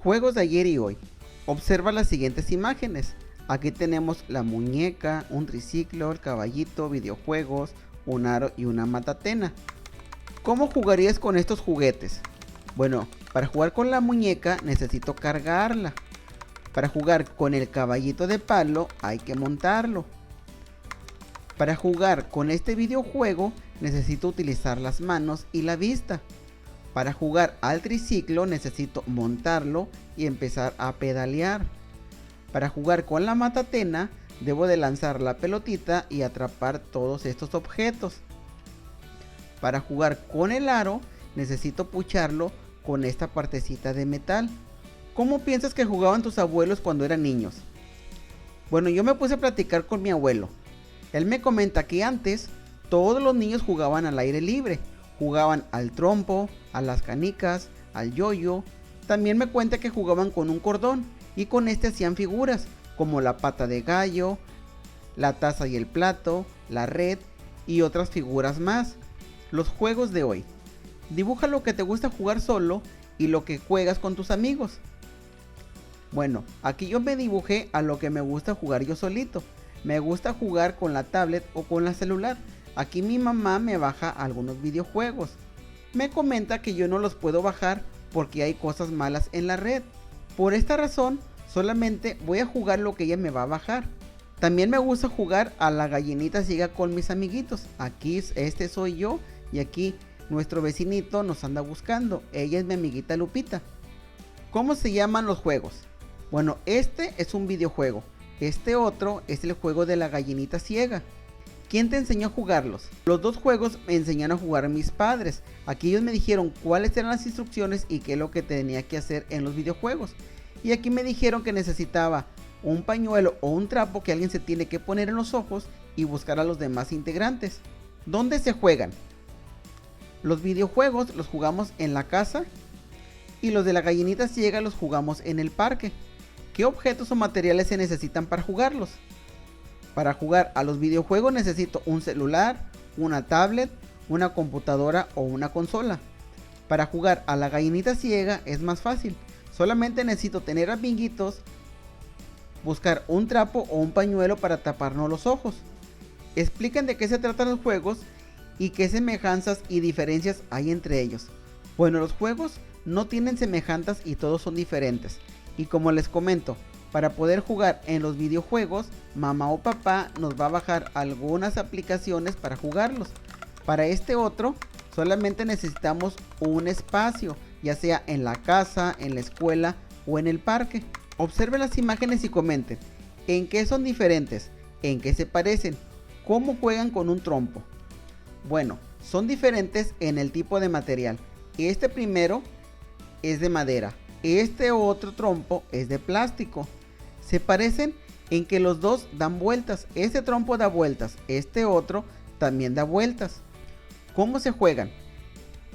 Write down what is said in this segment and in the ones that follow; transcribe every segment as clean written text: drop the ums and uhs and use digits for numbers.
Juegos de ayer y hoy. Observa las siguientes imágenes. Aquí tenemos la muñeca, un triciclo, el caballito, videojuegos, un aro y una matatena. ¿Cómo jugarías con estos juguetes? Bueno, para jugar con la muñeca necesito cargarla. Para jugar con el caballito de palo hay que montarlo. Para jugar con este videojuego necesito utilizar las manos y la vista. Para jugar al triciclo necesito montarlo y empezar a pedalear. Para jugar con la matatena debo de lanzar la pelotita y atrapar todos estos objetos. Para jugar con el aro necesito pucharlo con esta partecita de metal. ¿Cómo piensas que jugaban tus abuelos cuando eran niños? Bueno, yo me puse a platicar con mi abuelo. Él me comenta que antes todos los niños jugaban al aire libre. Jugaban al trompo, a las canicas, al yoyo. También me cuenta que jugaban con un cordón y con este hacían figuras como la pata de gallo, la taza y el plato, la red y otras figuras más. Los juegos de hoy. Dibuja lo que te gusta jugar solo y lo que juegas con tus amigos. Bueno, aquí yo me dibujé a lo que me gusta jugar yo solito. Me gusta jugar con la tablet o con la celular. Aquí mi mamá me baja algunos videojuegos. Me comenta que yo no los puedo bajar porque hay cosas malas en la red. Por esta razón, solamente voy a jugar lo que ella me va a bajar. También me gusta jugar a la gallinita ciega con mis amiguitos. Aquí este soy yo y aquí nuestro vecinito nos anda buscando. Ella es mi amiguita Lupita. ¿Cómo se llaman los juegos? Bueno, este es un videojuego. Este otro es el juego de la gallinita ciega. ¿Quién te enseñó a jugarlos? Los dos juegos me enseñaron a jugar mis padres. Aquí ellos me dijeron cuáles eran las instrucciones y qué es lo que tenía que hacer en los videojuegos. Y aquí me dijeron que necesitaba un pañuelo o un trapo que alguien se tiene que poner en los ojos y buscar a los demás integrantes. ¿Dónde se juegan? Los videojuegos los jugamos en la casa y los de la gallinita ciega los jugamos en el parque. ¿Qué objetos o materiales se necesitan para jugarlos? Para jugar a los videojuegos necesito un celular, una tablet, una computadora o una consola. Para jugar a la gallinita ciega es más fácil. Solamente necesito tener amiguitos, buscar un trapo o un pañuelo para taparnos los ojos. Expliquen de qué se tratan los juegos y qué semejanzas y diferencias hay entre ellos. Bueno, los juegos no tienen semejanzas y todos son diferentes. Y como les comento, para poder jugar en los videojuegos, mamá o papá nos va a bajar algunas aplicaciones para jugarlos. Para este otro, solamente necesitamos un espacio, ya sea en la casa, en la escuela o en el parque. Observen las imágenes y comenten en qué son diferentes, en qué se parecen, cómo juegan con un trompo. Bueno, son diferentes en el tipo de material. Este primero es de madera, este otro trompo es de plástico. Se parecen en que los dos dan vueltas. Este trompo da vueltas, este otro también da vueltas. ¿Cómo se juegan?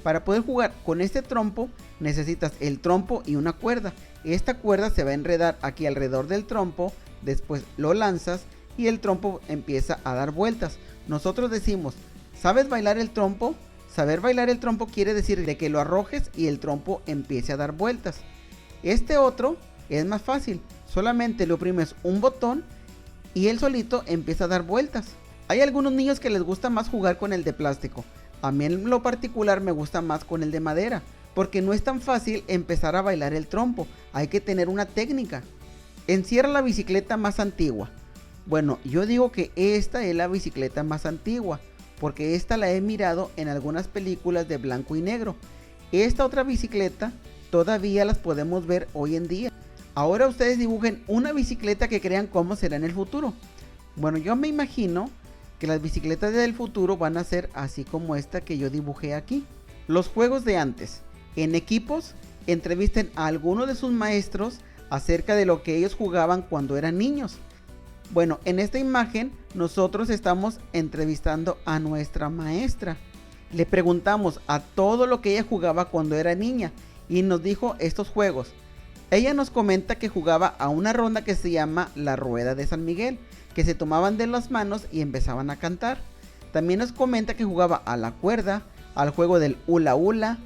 Para poder jugar con este trompo necesitas el trompo y una cuerda. Esta cuerda se va a enredar aquí alrededor del trompo, después lo lanzas y el trompo empieza a dar vueltas. Nosotros decimos, ¿sabes bailar el trompo? Saber bailar el trompo quiere decir de que lo arrojes y el trompo empiece a dar vueltas. Este otro es más fácil. Solamente le oprimes un botón y él solito empieza a dar vueltas. Hay algunos niños que les gusta más jugar con el de plástico. A mí en lo particular me gusta más con el de madera, porque no es tan fácil empezar a bailar el trompo. Hay que tener una técnica. Encierra la bicicleta más antigua. Bueno, yo digo que esta es la bicicleta más antigua, porque esta la he mirado en algunas películas de blanco y negro. Esta otra bicicleta todavía las podemos ver hoy en día. Ahora ustedes dibujen una bicicleta que crean cómo será en el futuro. Bueno, yo me imagino que las bicicletas del futuro van a ser así como esta que yo dibujé aquí. Los juegos de antes. En equipos, entrevisten a alguno de sus maestros acerca de lo que ellos jugaban cuando eran niños. Bueno, en esta imagen nosotros estamos entrevistando a nuestra maestra. Le preguntamos a todo lo que ella jugaba cuando era niña y nos dijo estos juegos. Ella nos comenta que jugaba a una ronda que se llama la Rueda de San Miguel, que se tomaban de las manos y empezaban a cantar. También nos comenta que jugaba a la cuerda, al juego del hula hula.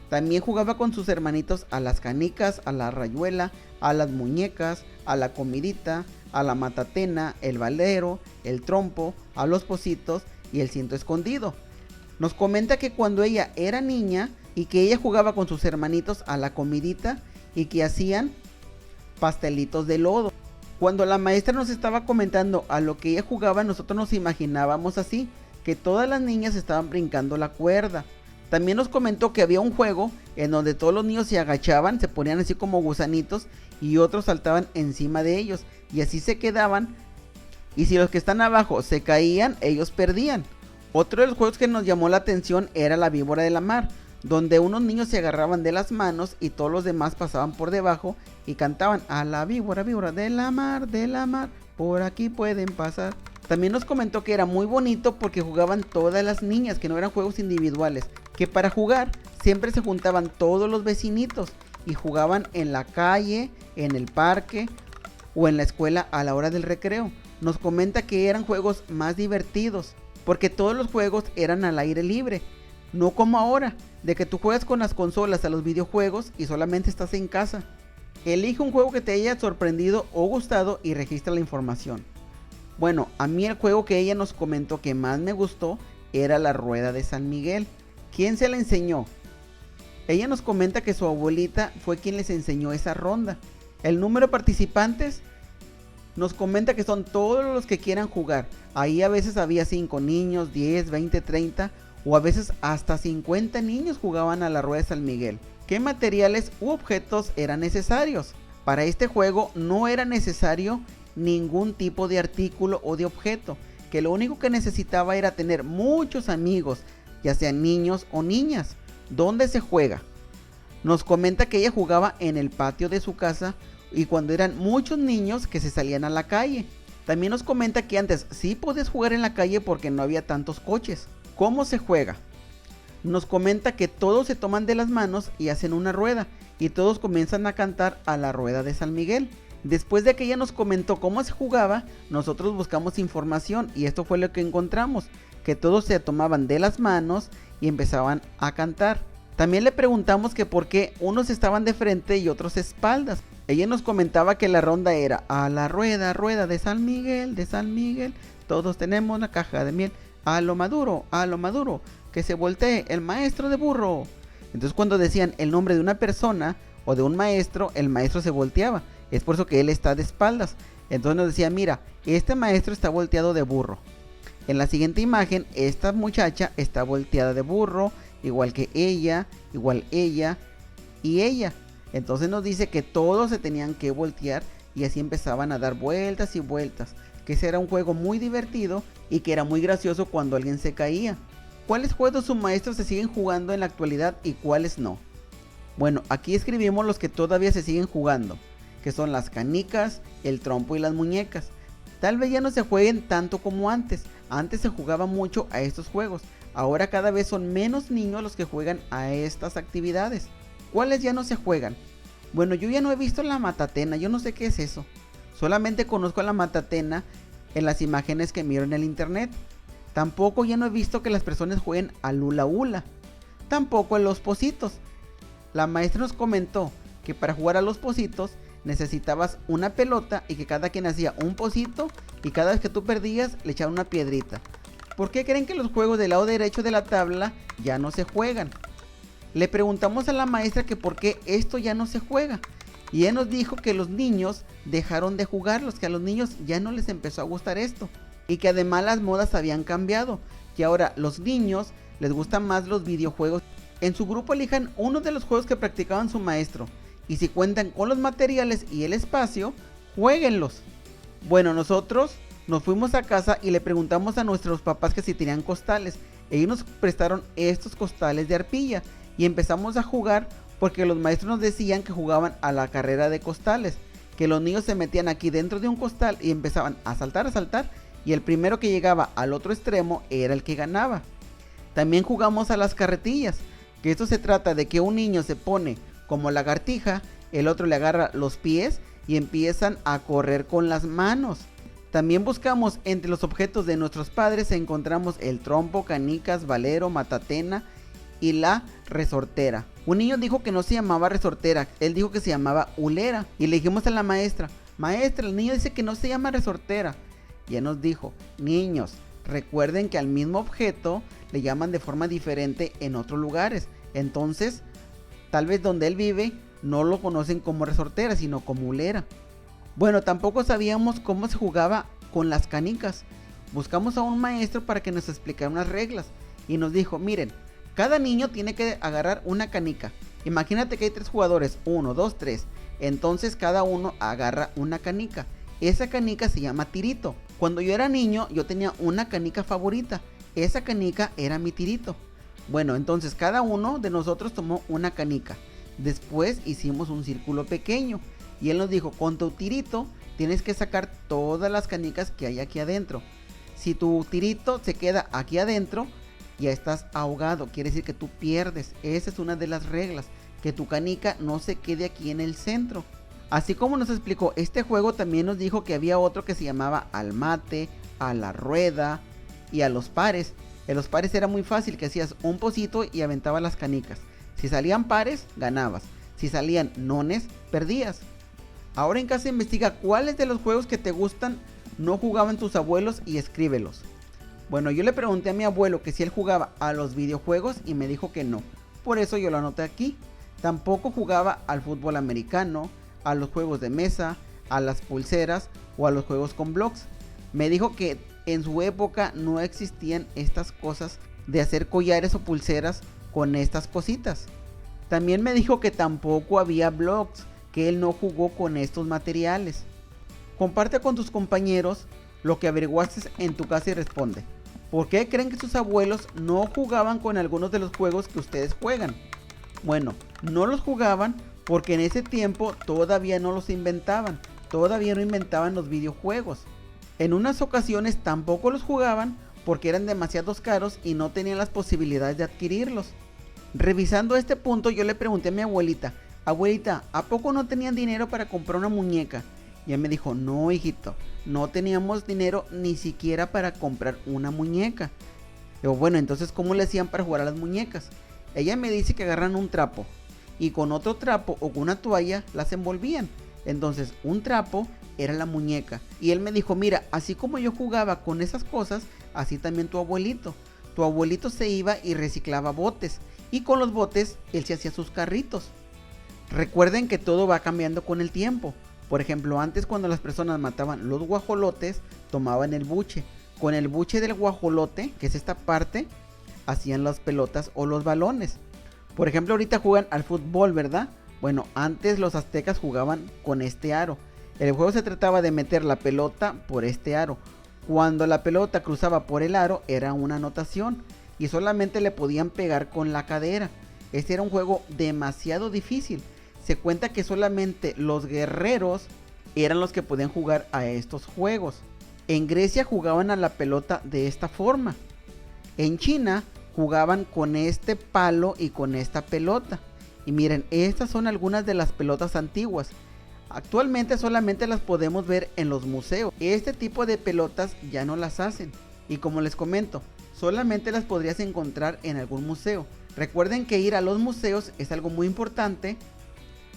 También jugaba con sus hermanitos a las canicas, a la rayuela, a las muñecas, a la comidita, a la matatena, el valero, el trompo, a los pocitos y el ciento escondido. Nos comenta que cuando ella era niña y que ella jugaba con sus hermanitos a la comidita y que hacían pastelitos de lodo. Cuando la maestra nos estaba comentando a lo que ella jugaba, nosotros nos imaginábamos así, que todas las niñas estaban brincando la cuerda. También nos comentó que había un juego en donde todos los niños se agachaban, se ponían así como gusanitos y otros saltaban encima de ellos y así se quedaban, y si los que están abajo se caían, ellos perdían. Otro de los juegos que nos llamó la atención era la víbora de la mar, donde unos niños se agarraban de las manos y todos los demás pasaban por debajo y cantaban: a la víbora, víbora de la mar, por aquí pueden pasar. También nos comentó que era muy bonito porque jugaban todas las niñas, que no eran juegos individuales, que para jugar siempre se juntaban todos los vecinitos y jugaban en la calle, en el parque o en la escuela a la hora del recreo. Nos comenta que eran juegos más divertidos porque todos los juegos eran al aire libre, no como ahora, de que tú juegas con las consolas a los videojuegos y solamente estás en casa. Elige un juego que te haya sorprendido o gustado y registra la información. Bueno, a mí el juego que ella nos comentó que más me gustó era la Rueda de San Miguel. ¿Quién se la enseñó? Ella nos comenta que su abuelita fue quien les enseñó esa ronda. El número de participantes nos comenta que son todos los que quieran jugar. Ahí a veces había 5 niños, 10, 20, 30 o a veces hasta 50 niños jugaban a la Rueda de San Miguel. ¿Qué materiales u objetos eran necesarios? Para este juego no era necesario ningún tipo de artículo o de objeto, que lo único que necesitaba era tener muchos amigos, ya sean niños o niñas. ¿Dónde se juega? Nos comenta que ella jugaba en el patio de su casa y cuando eran muchos niños que se salían a la calle. También nos comenta que antes sí podías jugar en la calle porque no había tantos coches. ¿Cómo se juega? Nos comenta que todos se toman de las manos y hacen una rueda y todos comienzan a cantar a la Rueda de San Miguel. Después de que ella nos comentó cómo se jugaba, nosotros buscamos información y esto fue lo que encontramos, que todos se tomaban de las manos y empezaban a cantar. También le preguntamos que por qué unos estaban de frente y otros espaldas. Ella nos comentaba que la ronda era: a la rueda, rueda de San Miguel, todos tenemos una caja de miel, a lo maduro, que se voltee el maestro de burro. Entonces cuando decían el nombre de una persona o de un maestro, el maestro se volteaba. Es por eso que él está de espaldas. Entonces nos decía: mira, este maestro está volteado de burro. En la siguiente imagen, esta muchacha está volteada de burro, igual que ella, igual ella y ella. Entonces nos dice que todos se tenían que voltear y así empezaban a dar vueltas y vueltas. Que ese era un juego muy divertido y que era muy gracioso cuando alguien se caía. ¿Cuáles juegos sus maestros se siguen jugando en la actualidad y cuáles no? Bueno, aquí escribimos los que todavía se siguen jugando, que son las canicas, el trompo y las muñecas. Tal vez ya no se jueguen tanto como antes. Antes se jugaba mucho a estos juegos. Ahora cada vez son menos niños los que juegan a estas actividades. ¿Cuáles ya no se juegan? Bueno, yo ya no he visto la matatena, yo no sé qué es eso. Solamente conozco a la matatena en las imágenes que miro en el internet. Tampoco ya no he visto que las personas jueguen al hula hula. Tampoco en los pocitos. La maestra nos comentó que para jugar a los pocitos necesitabas una pelota y que cada quien hacía un pocito y cada vez que tú perdías le echaban una piedrita. ¿Por qué creen que los juegos del lado derecho de la tabla ya no se juegan? Le preguntamos a la maestra que por qué esto ya no se juega y ella nos dijo que los niños dejaron de jugarlos, que a los niños ya no les empezó a gustar esto y que además las modas habían cambiado y ahora los niños les gustan más los videojuegos. En su grupo elijan uno de los juegos que practicaban su maestro y si cuentan con los materiales y el espacio, jueguenlos. Bueno, nosotros nos fuimos a casa y le preguntamos a nuestros papás que si tenían costales. Ellos nos prestaron estos costales de arpilla y empezamos a jugar porque los maestros nos decían que jugaban a la carrera de costales, que los niños se metían aquí dentro de un costal y empezaban a saltar y el primero que llegaba al otro extremo era el que ganaba. También jugamos a las carretillas, que esto se trata de que un niño se pone como lagartija el otro le agarra los pies y empiezan a correr con las manos. También buscamos entre los objetos de nuestros padres, encontramos el trompo, canicas, valero, matatena y la resortera. Un niño dijo que no se llamaba resortera, él dijo que se llamaba hulera. Y le dijimos a la maestra, maestra, el niño dice que no se llama resortera. Y ella nos dijo, niños, recuerden que al mismo objeto le llaman de forma diferente en otros lugares. Entonces, tal vez donde él vive no lo conocen como resortera, sino como hulera. Bueno, tampoco sabíamos cómo se jugaba con las canicas. Buscamos a un maestro para que nos explicara unas reglas. Y nos dijo, miren, cada niño tiene que agarrar una canica. Imagínate que hay 3 jugadores, 1, 2, 3. Entonces cada uno agarra una canica. Esa canica se llama tirito. Cuando yo era niño, yo tenía una canica favorita. Esa canica era mi tirito. Bueno, entonces cada uno de nosotros tomó una canica. Después hicimos un círculo pequeño. Y él nos dijo, con tu tirito tienes que sacar todas las canicas que hay aquí adentro. Si tu tirito se queda aquí adentro, ya estás ahogado. Quiere decir que tú pierdes. Esa es una de las reglas. Que tu canica no se quede aquí en el centro. Así como nos explicó este juego, también nos dijo que había otro que se llamaba al mate, a la rueda y a los pares. En los pares era muy fácil, que hacías un pocito y aventabas las canicas. Si salían pares, ganabas. Si salían nones, perdías. Ahora en casa investiga cuáles de los juegos que te gustan no jugaban tus abuelos y escríbelos. Bueno, yo le pregunté a mi abuelo que si él jugaba a los videojuegos y me dijo que no. Por eso yo lo anoté aquí. Tampoco jugaba al fútbol americano, a los juegos de mesa, a las pulseras o a los juegos con blocks. Me dijo que en su época no existían estas cosas de hacer collares o pulseras con estas cositas. También me dijo que tampoco había blocks, que él no jugó con estos materiales. Comparte con tus compañeros lo que averiguaste en tu casa y responde. ¿Por qué creen que sus abuelos no jugaban con algunos de los juegos que ustedes juegan? Bueno, no los jugaban porque en ese tiempo todavía no los inventaban. Todavía no inventaban los videojuegos. En unas ocasiones tampoco los jugaban porque eran demasiados caros y no tenían las posibilidades de adquirirlos. Revisando este punto, yo le pregunté a mi abuelita, abuelita, ¿a poco no tenían dinero para comprar una muñeca? Y ella me dijo, no, hijito, no teníamos dinero ni siquiera para comprar una muñeca. Digo, bueno, entonces ¿cómo le hacían para jugar a las muñecas? Ella me dice que agarran un trapo y con otro trapo o con una toalla las envolvían. Entonces un trapo era la muñeca. Y él me dijo, mira, así como yo jugaba con esas cosas, así también tu abuelito. Tu abuelito se iba y reciclaba botes. Y con los botes él se hacía sus carritos. Recuerden que todo va cambiando con el tiempo. Por ejemplo, antes cuando las personas mataban los guajolotes, tomaban el buche. Con el buche del guajolote, que es esta parte, hacían las pelotas o los balones. Por ejemplo, ahorita juegan al fútbol, ¿verdad? Bueno, antes los aztecas jugaban con este aro. El juego se trataba de meter la pelota por este aro. Cuando la pelota cruzaba por el aro era una anotación y solamente le podían pegar con la cadera. Este era un juego demasiado difícil. Se cuenta que solamente los guerreros eran los que podían jugar a estos juegos. En Grecia jugaban a la pelota de esta forma. En China jugaban con este palo y con esta pelota. Y miren, estas son algunas de las pelotas antiguas. Actualmente solamente las podemos ver en los museos. Este tipo de pelotas ya no las hacen. Y como les comento, solamente las podrías encontrar en algún museo. Recuerden que ir a los museos es algo muy importante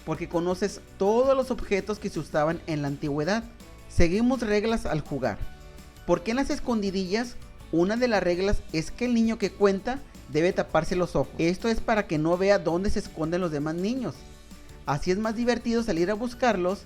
porque conoces todos los objetos que se usaban en la antigüedad. Seguimos reglas al jugar. ¿Por qué en las escondidillas? Una de las reglas es que el niño que cuenta debe taparse los ojos. Esto es para que no vea dónde se esconden los demás niños. Así es más divertido salir a buscarlos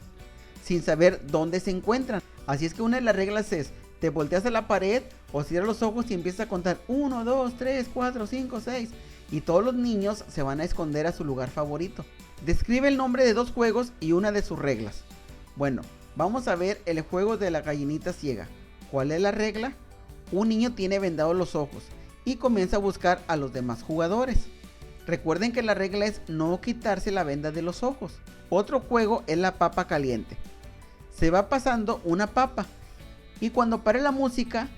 sin saber dónde se encuentran. Así es que una de las reglas es, te volteas a la pared o cierras los ojos y empiezas a contar 1, 2, 3, 4, 5, 6 y todos los niños se van a esconder a su lugar favorito. Describe el nombre de 2 juegos y una de sus reglas. Bueno, vamos a ver el juego de la gallinita ciega. ¿Cuál es la regla? Un niño tiene vendados los ojos y comienza a buscar a los demás jugadores. Recuerden que la regla es no quitarse la venda de los ojos. Otro juego es la papa caliente. Se va pasando una papa y cuando pare la música,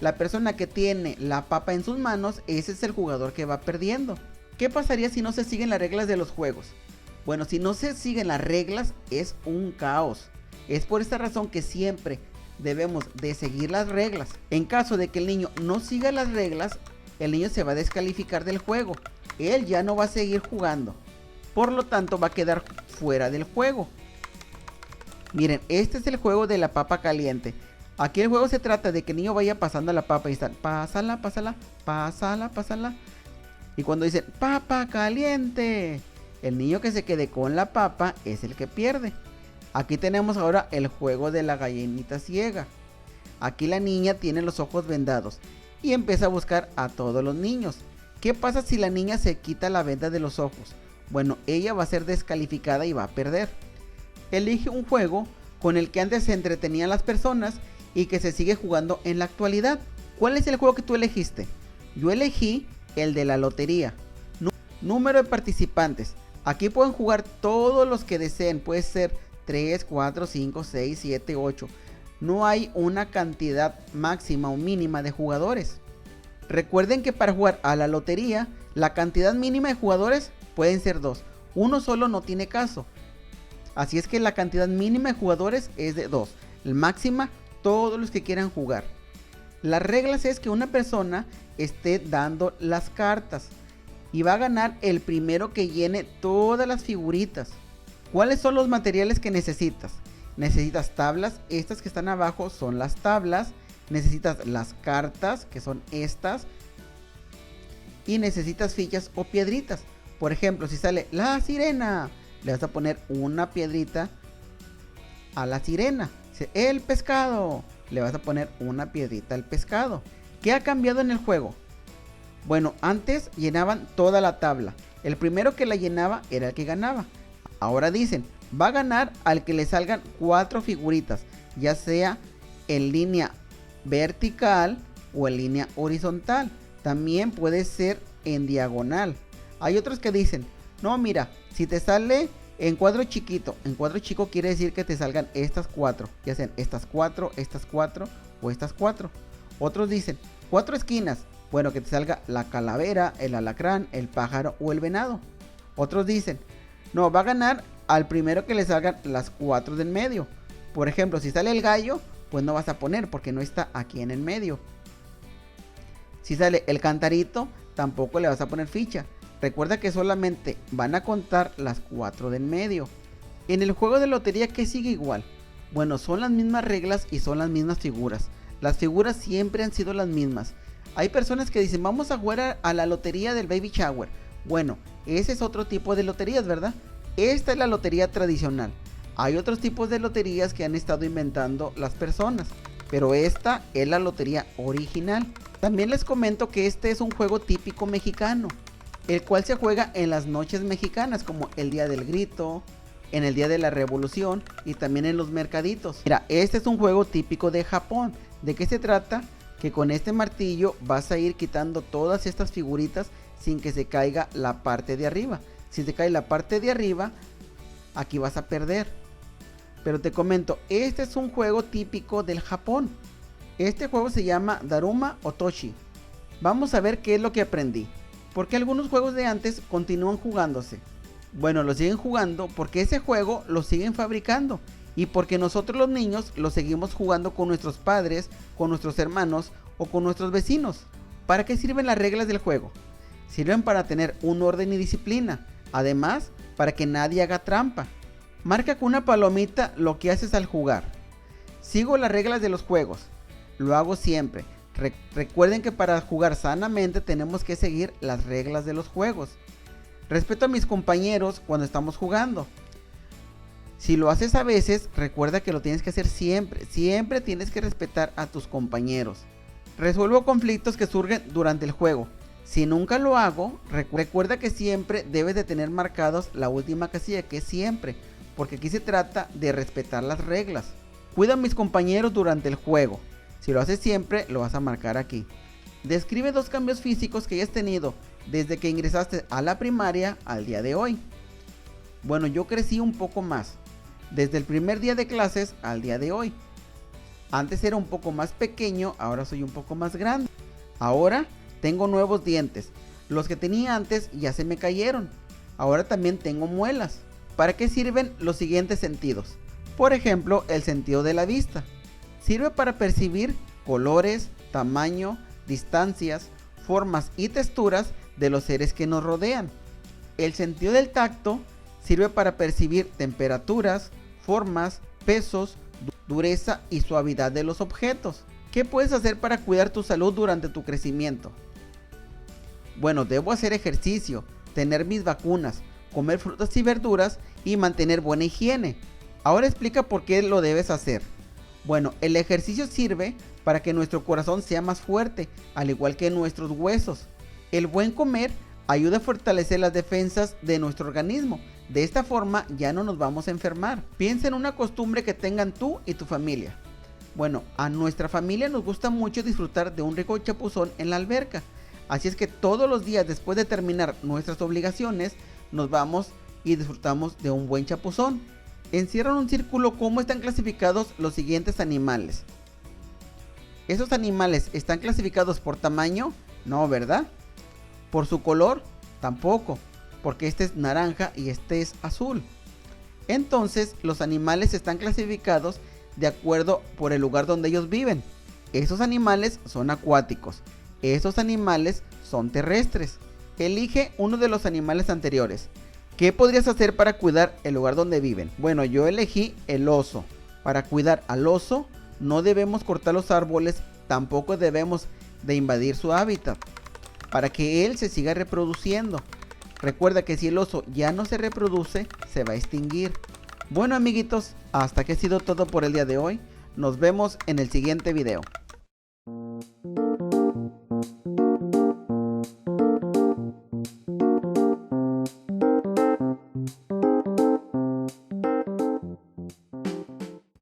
la persona que tiene la papa en sus manos, ese es el jugador que va perdiendo. ¿Qué pasaría si no se siguen las reglas de los juegos? Bueno, si no se siguen las reglas es un caos. Es por esta razón que siempre debemos de seguir las reglas. En caso de que el niño no siga las reglas, el niño se va a descalificar del juego. Él ya no va a seguir jugando. Por lo tanto, va a quedar fuera del juego. Miren, este es el juego de la papa caliente. Aquí el juego se trata de que el niño vaya pasando la papa y están, pásala, pásala, pásala, pásala. Y cuando dicen, papa caliente, el niño que se quede con la papa es el que pierde. Aquí tenemos ahora el juego de la gallinita ciega. Aquí la niña tiene los ojos vendados y empieza a buscar a todos los niños. ¿Qué pasa si la niña se quita la venda de los ojos? Bueno, ella va a ser descalificada y va a perder. Elige un juego con el que antes se entretenían las personas y que se sigue jugando en la actualidad. ¿Cuál es el juego que tú elegiste? Yo elegí el de la lotería. Número de participantes. Aquí pueden jugar todos los que deseen. Puede ser 3, 4, 5, 6, 7, 8. No hay una cantidad máxima o mínima de jugadores. Recuerden que para jugar a la lotería, la cantidad mínima de jugadores pueden ser 2. Uno solo no tiene caso. Así es que la cantidad mínima de jugadores es de 2. La máxima, todos los que quieran jugar. Las reglas es que una persona esté dando las cartas. Y va a ganar el primero que llene todas las figuritas. ¿Cuáles son los materiales que necesitas? Necesitas tablas. Estas que están abajo son las tablas. Necesitas las cartas, que son estas. Y necesitas fichas o piedritas. Por ejemplo, si sale la sirena, le vas a poner una piedrita a la sirena. El pescado, le vas a poner una piedrita al pescado. ¿Qué ha cambiado en el juego? Bueno, antes llenaban toda la tabla. El primero que la llenaba era el que ganaba. Ahora dicen, va a ganar al que le salgan 4 figuritas, ya sea en línea vertical o en línea horizontal. También puede ser en diagonal. Hay otros que dicen, no, mira, si te sale en cuadro chiquito, en cuadro chico quiere decir que te salgan estas 4, ya sean estas 4 o estas 4. Otros dicen, 4 esquinas, bueno, que te salga la calavera, el alacrán, el pájaro o el venado. Otros dicen, no, va a ganar al primero que le salgan las 4 del medio. Por ejemplo, si sale el gallo, pues no vas a poner porque no está aquí en el medio. Si sale el cantarito, tampoco le vas a poner ficha. Recuerda que solamente van a contar las 4 del medio. En el juego de lotería, ¿qué sigue igual? Bueno, son las mismas reglas y son las mismas figuras. Las figuras siempre han sido las mismas. Hay personas que dicen, vamos a jugar a la lotería del baby shower. Bueno, ese es otro tipo de loterías, ¿verdad? Esta es la lotería tradicional. Hay otros tipos de loterías que han estado inventando las personas, pero esta es la lotería original. También les comento que este es un juego típico mexicano, el cual se juega en las noches mexicanas, como el Día del Grito, en el Día de la Revolución y también en los mercaditos. Mira, este es un juego típico de Japón. ¿De qué se trata? Que con este martillo vas a ir quitando todas estas figuritas sin que se caiga la parte de arriba. Si se cae la parte de arriba, aquí vas a perder. Pero te comento, este es un juego típico del Japón. Este juego se llama Daruma Otoshi. Vamos a ver qué es lo que aprendí. ¿Por qué algunos juegos de antes continúan jugándose? Bueno, lo siguen jugando porque ese juego lo siguen fabricando. Y porque nosotros los niños lo seguimos jugando con nuestros padres, con nuestros hermanos o con nuestros vecinos. ¿Para qué sirven las reglas del juego? Sirven para tener un orden y disciplina. Además, para que nadie haga trampa. Marca con una palomita lo que haces al jugar. Sigo las reglas de los juegos. Lo hago siempre. Recuerden que para jugar sanamente tenemos que seguir las reglas de los juegos. Respeto a mis compañeros cuando estamos jugando. Si lo haces a veces, recuerda que lo tienes que hacer siempre. Siempre tienes que respetar a tus compañeros. Resuelvo conflictos que surgen durante el juego. Si nunca lo hago, recuerda que siempre debes de tener marcados la última casilla, que es siempre, porque aquí se trata de respetar las reglas. Cuida a mis compañeros durante el juego. Si lo haces siempre, lo vas a marcar aquí. Describe 2 cambios físicos que hayas tenido desde que ingresaste a la primaria al día de hoy. Bueno, yo crecí un poco más, desde el primer día de clases al día de hoy. Antes era un poco más pequeño, ahora soy un poco más grande. Ahora tengo nuevos dientes. Los que tenía antes ya se me cayeron. Ahora también tengo muelas. ¿para qué sirven los siguientes sentidos? Por ejemplo, el sentido de la vista. Sirve para percibir colores, tamaño, distancias, formas y texturas de los seres que nos rodean. El sentido del tacto sirve para percibir temperaturas, formas, pesos, dureza y suavidad de los objetos. ¿Qué puedes hacer para cuidar tu salud durante tu crecimiento? Bueno, debo hacer ejercicio, tener mis vacunas, comer frutas y verduras y mantener buena higiene. Ahora explica por qué lo debes hacer. Bueno, el ejercicio sirve para que nuestro corazón sea más fuerte, al igual que nuestros huesos. El buen comer ayuda a fortalecer las defensas de nuestro organismo. De esta forma ya no nos vamos a enfermar. Piensa en una costumbre que tengan tú y tu familia. Bueno, a nuestra familia nos gusta mucho disfrutar de un rico chapuzón en la alberca. Así es que todos los días después de terminar nuestras obligaciones, nos vamos y disfrutamos de un buen chapuzón. Encierra en un círculo cómo están clasificados los siguientes animales. ¿Esos animales están clasificados por tamaño? No, ¿verdad? ¿Por su color? Tampoco, porque este es naranja y este es azul. Entonces, los animales están clasificados de acuerdo por el lugar donde ellos viven. Esos animales son acuáticos. Esos animales son terrestres. Elige uno de los animales anteriores. ¿Qué podrías hacer para cuidar el lugar donde viven? Bueno, yo elegí el oso. Para cuidar al oso, no debemos cortar los árboles, tampoco debemos de invadir su hábitat, para que él se siga reproduciendo. Recuerda que si el oso ya no se reproduce, se va a extinguir. Bueno amiguitos, hasta aquí ha sido todo por el día de hoy. Nos vemos en el siguiente video.